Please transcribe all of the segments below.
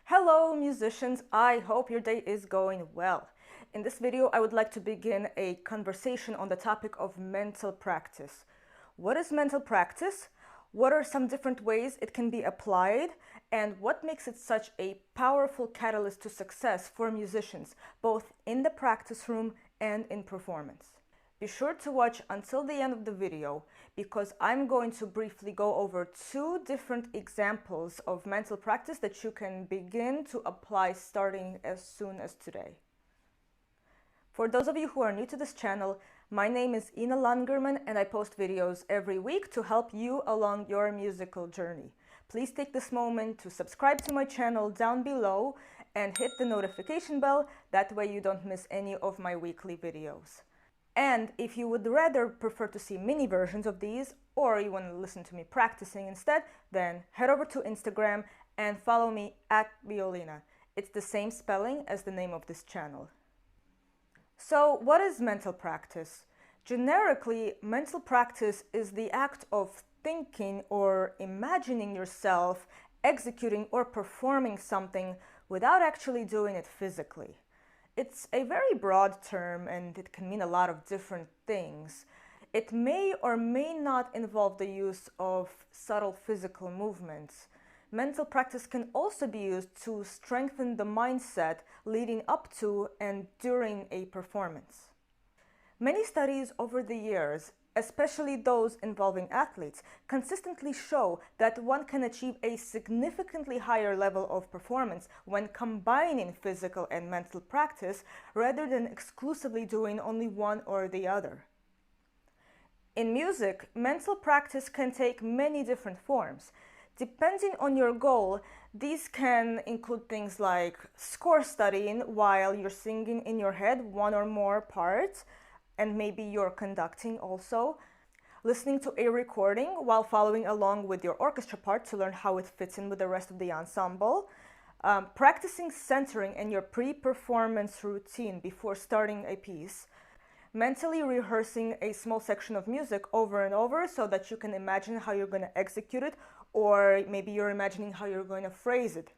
Hello musicians, I hope your day is going well. In this video, I would like to begin a conversation on the topic of mental practice. What is mental practice? What are some different ways it can be applied? And what makes it such a powerful catalyst to success for musicians, both in the practice room and in performance? Be sure to watch until the end of the video because I'm going to briefly go over two different examples of mental practice that you can begin to apply starting as soon as today. For those of you who are new to this channel, my name is Langerman and I post videos every week to help you along your musical journey. Please take this moment to subscribe to my channel down below and hit the notification bell, that way you don't miss any of my weekly videos. And if you would rather prefer to see mini versions of these, or you want to listen to me practicing instead, then head over to Instagram and follow me at Violinna. It's the same spelling as the name of this channel. So what is mental practice? Generically, mental practice is the act of thinking or imagining yourself executing or performing something without actually doing it physically. It's a very broad term and it can mean a lot of different things. It may or may not involve the use of subtle physical movements. Mental practice can also be used to strengthen the mindset leading up to and during a performance. Many studies over the years, especially those involving athletes, consistently show that one can achieve a significantly higher level of performance when combining physical and mental practice rather than exclusively doing only one or the other. In music, mental practice can take many different forms. Depending on your goal, these can include things like score studying while you're singing in your head one or more parts, and maybe you're conducting also, listening to a recording while following along with your orchestra part to learn how it fits in with the rest of the ensemble, practicing centering in your pre-performance routine before starting a piece, mentally rehearsing a small section of music over and over so that you can imagine how you're going to execute it, or maybe you're imagining how you're going to phrase it.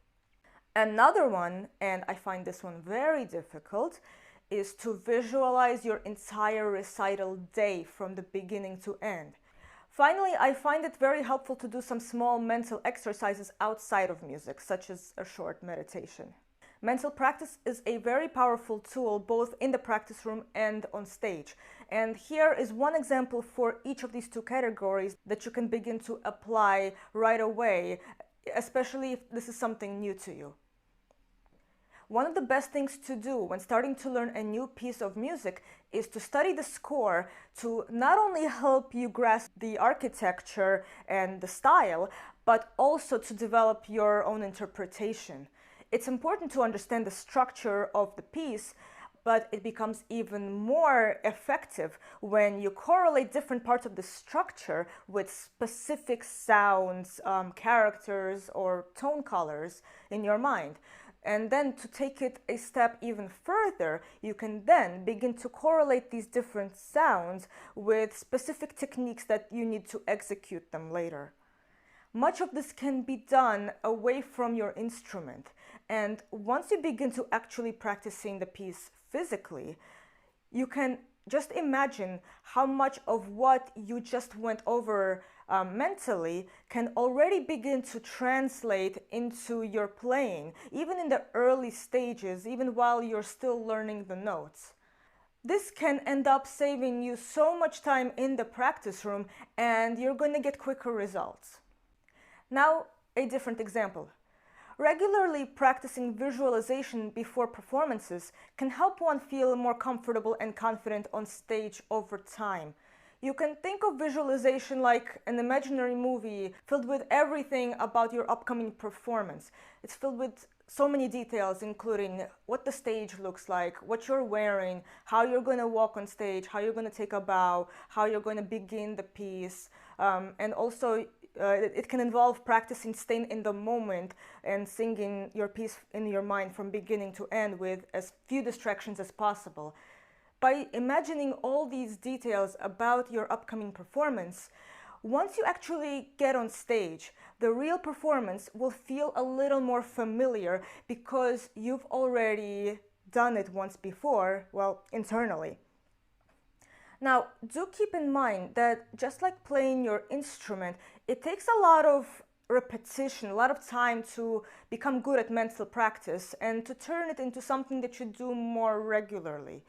Another one, and I find this one very difficult, is to visualize your entire recital day from the beginning to end. Finally, I find it very helpful to do some small mental exercises outside of music, such as a short meditation. Mental practice is a very powerful tool both in the practice room and on stage. And here is one example for each of these two categories that you can begin to apply right away, especially if this is something new to you. One of the best things to do when starting to learn a new piece of music is to study the score to not only help you grasp the architecture and the style, but also to develop your own interpretation. It's important to understand the structure of the piece, but it becomes even more effective when you correlate different parts of the structure with specific sounds, characters, or tone colors in your mind. And then to take it a step even further, you can then begin to correlate these different sounds with specific techniques that you need to execute them later. Much of this can be done away from your instrument. And once you begin to actually practicing the piece physically, you can just imagine how much of what you just went over mentally can already begin to translate into your playing, even in the early stages, even while you're still learning the notes. This can end up saving you so much time in the practice room, and you're going to get quicker results. Now, a different example. Regularly practicing visualization before performances can help one feel more comfortable and confident on stage over time. You can think of visualization like an imaginary movie filled with everything about your upcoming performance. It's filled with so many details, including what the stage looks like, what you're wearing, how you're going to walk on stage, how you're going to take a bow, how you're going to begin the piece, and also it can involve practicing staying in the moment and singing your piece in your mind from beginning to end with as few distractions as possible. By imagining all these details about your upcoming performance, Once you actually get on stage, the real performance will feel a little more familiar because you've already done it once before, well, internally. Now, do keep in mind that just like playing your instrument, it takes a lot of repetition, a lot of time to become good at mental practice and to turn it into something that you do more regularly.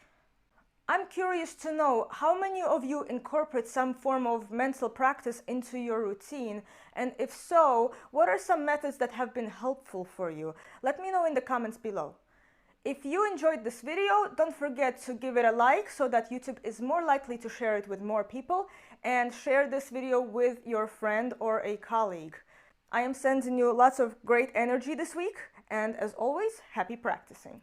I'm curious to know how many of you incorporate some form of mental practice into your routine, and if so, what are some methods that have been helpful for you? Let me know in the comments below. If you enjoyed this video, don't forget to give it a like so that YouTube is more likely to share it with more people, and share this video with your friend or a colleague. I am sending you lots of great energy this week, and as always, happy practicing.